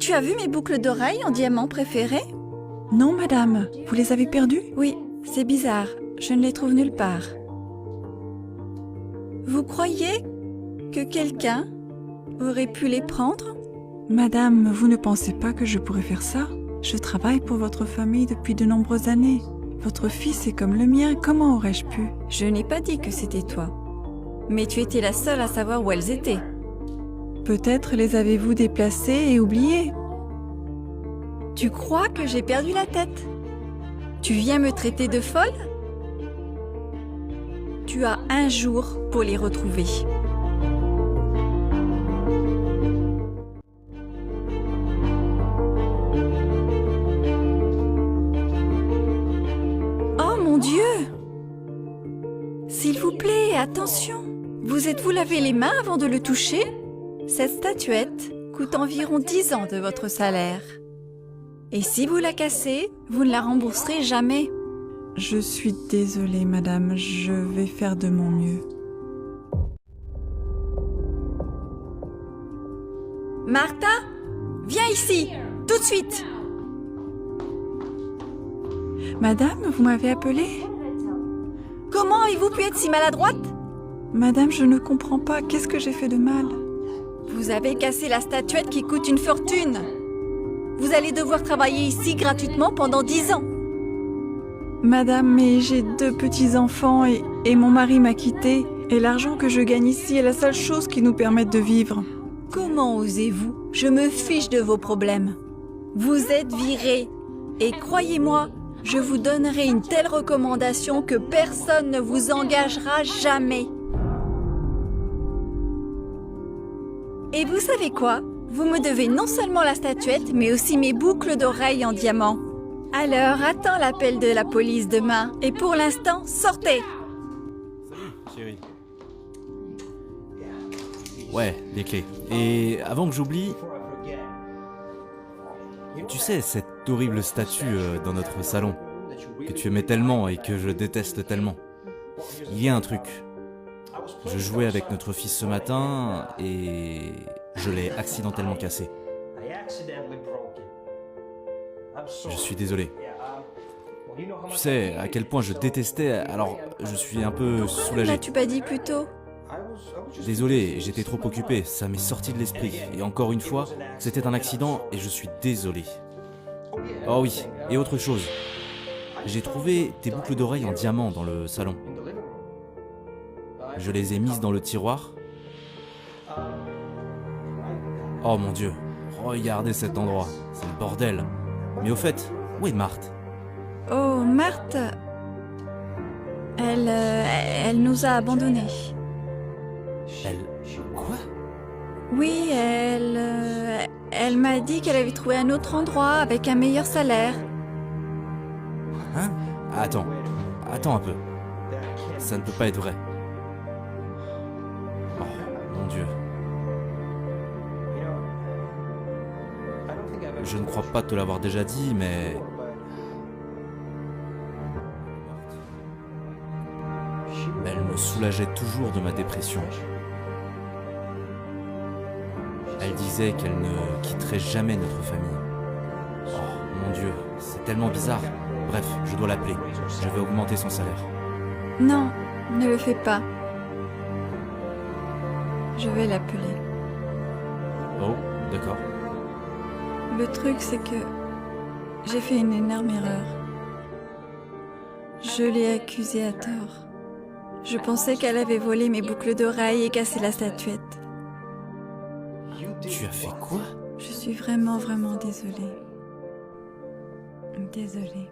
Tu as vu mes boucles d'oreilles en diamant préférées? Non, madame. Vous les avez perdues? Oui, c'est bizarre. Je ne les trouve nulle part. Vous croyez que quelqu'un aurait pu les prendre? Madame, vous ne pensez pas que je pourrais faire ça? Je travaille pour votre famille depuis de nombreuses années. Votre fils est comme le mien, comment aurais-je pu? Je n'ai pas dit que c'était toi. Mais tu étais la seule à savoir où elles étaient. Peut-être les avez-vous déplacées et oubliées? Tu crois que j'ai perdu la tête? Tu viens me traiter de folle? Tu as un jour pour les retrouver. Oh mon Dieu! S'il vous plaît, attention! Vous êtes-vous lavé les mains avant de le toucher? Cette statuette coûte environ 10 ans de votre salaire. Et si vous la cassez, vous ne la rembourserez jamais. Je suis désolée, madame. Je vais faire de mon mieux. Martha, viens ici, tout de suite! Madame, vous m'avez appelée? Comment avez-vous pu être si maladroite? Madame, je ne comprends pas. Qu'est-ce que j'ai fait de mal? Vous avez cassé la statuette qui coûte une fortune. Vous allez devoir travailler ici gratuitement pendant 10 ans. Madame, mais j'ai 2 petits-enfants et mon mari m'a quittée. Et l'argent que je gagne ici est la seule chose qui nous permette de vivre. Comment osez-vous? Je me fiche de vos problèmes. Vous êtes viré. Et croyez-moi, je vous donnerai une telle recommandation que personne ne vous engagera jamais. Et vous savez quoi? Vous me devez non seulement la statuette, mais aussi mes boucles d'oreilles en diamant. Alors, attends l'appel de la police demain. Et pour l'instant, sortez! Salut, chérie. Ouais, les clés. Et avant que j'oublie... Tu sais, cette horrible statue dans notre salon, que tu aimais tellement et que je déteste tellement. Il y a un truc. Je jouais avec notre fils ce matin et je l'ai accidentellement cassé. Je suis désolé. Tu sais à quel point je détestais, alors je suis un peu soulagé. L'as-tu pas dit plus tôt? Désolé, j'étais trop occupé, ça m'est sorti de l'esprit. Et encore une fois, c'était un accident et je suis désolé. Oh oui, et autre chose. J'ai trouvé tes boucles d'oreilles en diamant dans le salon. Je les ai mises dans le tiroir. Oh mon Dieu, regardez cet endroit, c'est le bordel. Mais au fait, où est Marthe? Oh, Marthe... Elle nous a abandonnés. Elle... Quoi? Oui, elle m'a dit qu'elle avait trouvé un autre endroit avec un meilleur salaire. Hein? Attends un peu. Ça ne peut pas être vrai. Oh, mon Dieu. Je ne crois pas te l'avoir déjà dit, mais... Elle me soulageait toujours de ma dépression. Elle disait qu'elle ne quitterait jamais notre famille. Oh, mon Dieu, c'est tellement bizarre. Bref, je dois l'appeler. Je vais augmenter son salaire. Non, ne le fais pas. Je vais l'appeler. Oh, d'accord. Le truc, c'est que j'ai fait une énorme erreur. Je l'ai accusée à tort. Je pensais qu'elle avait volé mes boucles d'oreilles et cassé la statuette. Tu as fait quoi? Je suis vraiment désolée. Désolée.